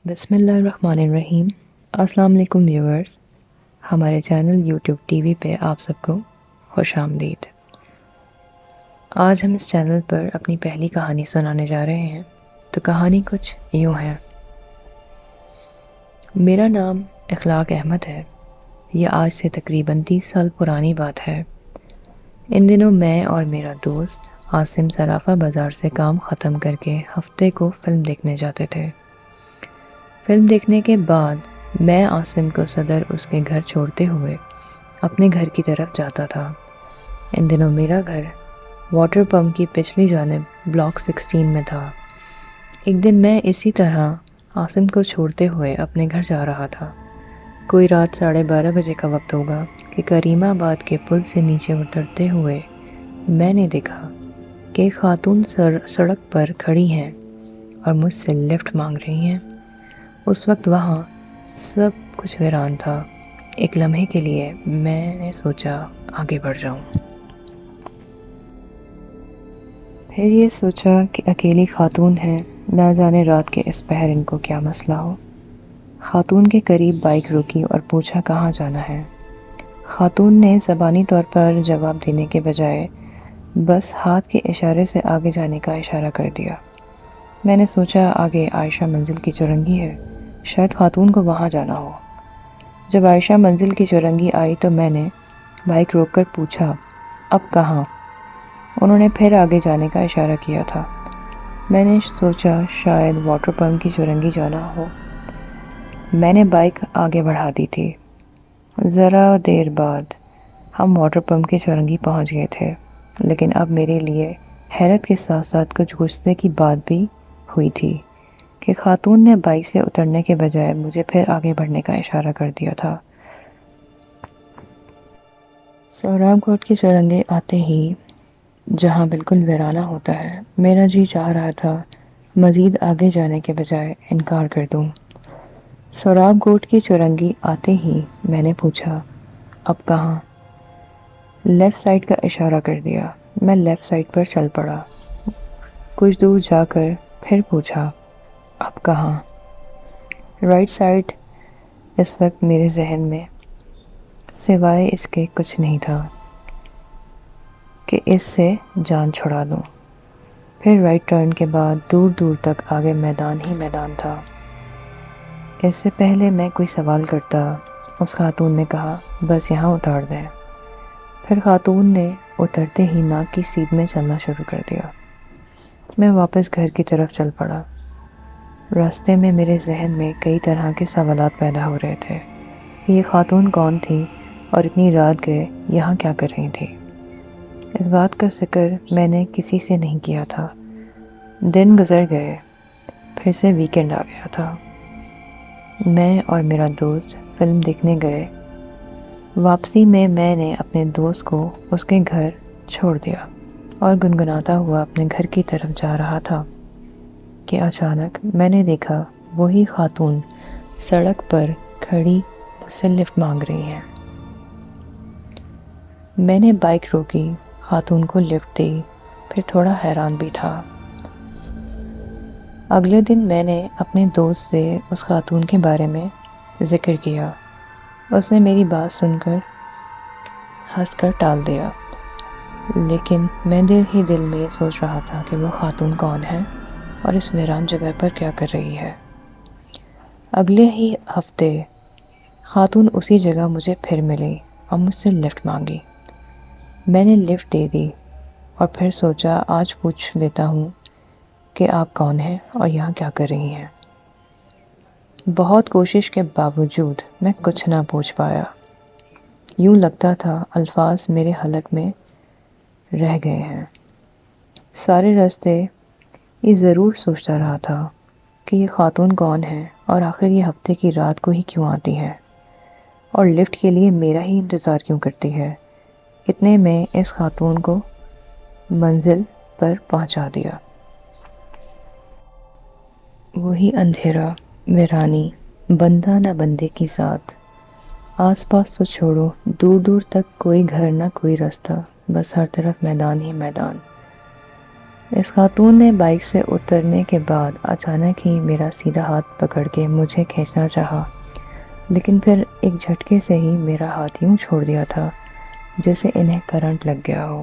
بسم اللہ الرحمن الرحیم۔ السلام علیکم ویورز، ہمارے چینل یوٹیوب ٹی وی پہ آپ سب کو خوش آمدید۔ آج ہم اس چینل پر اپنی پہلی کہانی سنانے جا رہے ہیں۔ تو کہانی کچھ یوں ہے۔ میرا نام اخلاق احمد ہے۔ یہ آج سے تقریباً 30 سال پرانی بات ہے۔ ان دنوں میں اور میرا دوست عاصم صرافہ بازار سے کام ختم کر کے ہفتے کو فلم دیکھنے جاتے تھے۔ فلم دیکھنے کے بعد میں عاصم کو صدر اس کے گھر چھوڑتے ہوئے اپنے گھر کی طرف جاتا تھا۔ ان دنوں میرا گھر واٹر پمپ کی پچھلی جانب بلاک 16 میں تھا۔ ایک دن میں اسی طرح عاصم کو چھوڑتے ہوئے اپنے گھر جا رہا تھا۔ کوئی رات 12:30 بجے کا وقت ہوگا کہ کریم آباد کے پل سے نیچے اترتے ہوئے میں نے دیکھا کہ ایک خاتون سڑک پر کھڑی ہیں اور مجھ سے لفٹ مانگ رہی ہیں۔ اس وقت وہاں سب کچھ ویران تھا۔ ایک لمحے کے لیے میں نے سوچا آگے بڑھ جاؤں۔ پھر یہ سوچا کہ اکیلی خاتون ہیں، نہ جانے رات کے اس پہر ان کو کیا مسئلہ ہو۔ خاتون کے قریب بائک روکی اور پوچھا کہاں جانا ہے۔ خاتون نے زبانی طور پر جواب دینے کے بجائے بس ہاتھ کے اشارے سے آگے جانے کا اشارہ کر دیا۔ میں نے سوچا آگے عائشہ منزل کی چورنگی ہے، شاید خاتون کو وہاں جانا ہو۔ جب عائشہ منزل کی چورنگی آئی تو میں نے بائک روک کر پوچھا اب کہاں؟ انہوں نے پھر آگے جانے کا اشارہ کیا تھا۔ میں نے سوچا شاید واٹر پمپ کی چورنگی جانا ہو۔ میں نے بائک آگے بڑھا دی تھی۔ ذرا دیر بعد ہم واٹر پمپ کی چورنگی پہنچ گئے تھے، لیکن اب میرے لیے حیرت کے ساتھ ساتھ کچھ غصے کی بات بھی ہوئی تھی کہ خاتون نے بائک سے اترنے کے بجائے مجھے پھر آگے بڑھنے کا اشارہ کر دیا تھا۔ سہراب کوٹ کی چورنگی آتے ہی جہاں بالکل ویرانہ ہوتا ہے، میرا جی چاہ رہا تھا مزید آگے جانے کے بجائے انکار کر دوں۔ سہراب کوٹ کی چورنگی آتے ہی میں نے پوچھا اب کہاں؟ لیفٹ سائڈ کا اشارہ کر دیا۔ میں لیفٹ سائڈ پر چل پڑا۔ کچھ دور جا کر پھر پوچھا اب کہاں؟ Right side. اس وقت میرے ذہن میں سوائے اس کے کچھ نہیں تھا کہ اس سے جان چھڑا لوں۔ پھر رائٹ ٹرن کے بعد دور دور تک آگے میدان ہی میدان تھا۔ اس سے پہلے میں کوئی سوال کرتا، اس خاتون نے کہا بس یہاں اتار دیں۔ پھر خاتون نے اترتے ہی ناک کی سیدھ میں چلنا شروع کر دیا۔ میں واپس گھر کی طرف چل پڑا۔ راستے میں میرے ذہن میں کئی طرح کے سوالات پیدا ہو رہے تھے کہ یہ خاتون کون تھی اور اتنی رات گئے یہاں کیا کر رہی تھی۔ اس بات کا ذکر میں نے کسی سے نہیں کیا تھا۔ دن گزر گئے، پھر سے ویکنڈ آ گیا تھا۔ میں اور میرا دوست فلم دیکھنے گئے۔ واپسی میں نے اپنے دوست کو اس کے گھر چھوڑ دیا اور گنگناتا ہوا اپنے گھر کی طرف جا رہا تھا کہ اچانک میں نے دیکھا وہی خاتون سڑک پر کھڑی مجھ سے لفٹ مانگ رہی ہے۔ میں نے بائک روکی، خاتون کو لفٹ دی، پھر تھوڑا حیران بھی تھا۔ اگلے دن میں نے اپنے دوست سے اس خاتون کے بارے میں ذکر کیا۔ اس نے میری بات سن کر ہنس کر ٹال دیا، لیکن میں دل ہی دل میں یہ سوچ رہا تھا کہ وہ خاتون کون ہے اور اس ویران جگہ پر کیا کر رہی ہے۔ اگلے ہی ہفتے خاتون اسی جگہ مجھے پھر ملی اور مجھ سے لفٹ مانگی۔ میں نے لفٹ دے دی اور پھر سوچا آج پوچھ لیتا ہوں کہ آپ کون ہیں اور یہاں کیا کر رہی ہیں۔ بہت کوشش کے باوجود میں کچھ نہ پوچھ پایا۔ یوں لگتا تھا الفاظ میرے حلق میں رہ گئے ہیں۔ سارے راستے یہ ضرور سوچتا رہا تھا کہ یہ خاتون کون ہے اور آخر یہ ہفتے کی رات کو ہی کیوں آتی ہے اور لفٹ کے لیے میرا ہی انتظار کیوں کرتی ہے۔ اتنے میں اس خاتون کو منزل پر پہنچا دیا۔ وہی اندھیرا، ویرانی، بندہ نہ بندے کی ذات۔ آس پاس تو چھوڑو، دور دور تک کوئی گھر نہ کوئی راستہ، بس ہر طرف میدان ہی میدان۔ اس خاتون نے بائک سے اترنے کے بعد اچانک ہی میرا سیدھا ہاتھ پکڑ کے مجھے کھینچنا چاہا، لیکن پھر ایک جھٹکے سے ہی میرا ہاتھ یوں چھوڑ دیا تھا جیسے انہیں کرنٹ لگ گیا ہو۔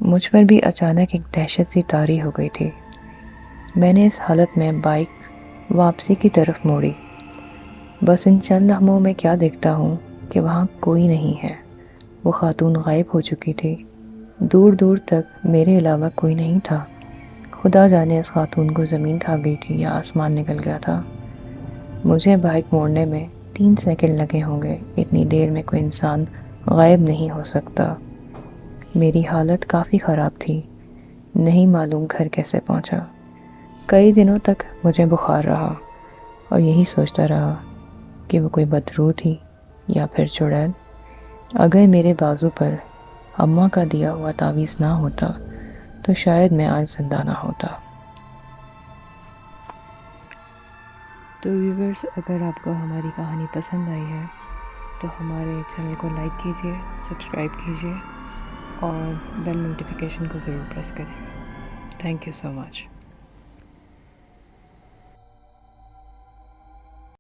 مجھ پر بھی اچانک ایک دہشت سی طاری ہو گئی تھی۔ میں نے اس حالت میں بائک واپسی کی طرف موڑی۔ بس ان چند لمحوں میں کیا دیکھتا ہوں کہ وہاں کوئی نہیں ہے۔ وہ خاتون غائب ہو چکی تھی۔ دور دور تک میرے علاوہ کوئی نہیں تھا۔ خدا جانے اس خاتون کو زمین کھا گئی تھی یا آسمان نکل گیا تھا۔ مجھے بائک موڑنے میں 3 سیکنڈ لگے ہوں گے۔ اتنی دیر میں کوئی انسان غائب نہیں ہو سکتا۔ میری حالت کافی خراب تھی۔ نہیں معلوم گھر کیسے پہنچا۔ کئی دنوں تک مجھے بخار رہا اور یہی سوچتا رہا کہ وہ کوئی بدروح تھی یا پھر چڑیل۔ اگر میرے بازو پر اماں کا دیا ہوا تعویذ نہ ہوتا تو شاید میں آج زندہ نہ ہوتا۔ تو ویورز، اگر آپ کو ہماری کہانی پسند آئی ہے تو ہمارے چینل کو لائک کیجیے، سبسکرائب کیجیے اور بیل نوٹیفیکیشن کو ضرور پریس کریں۔ Thank you so much.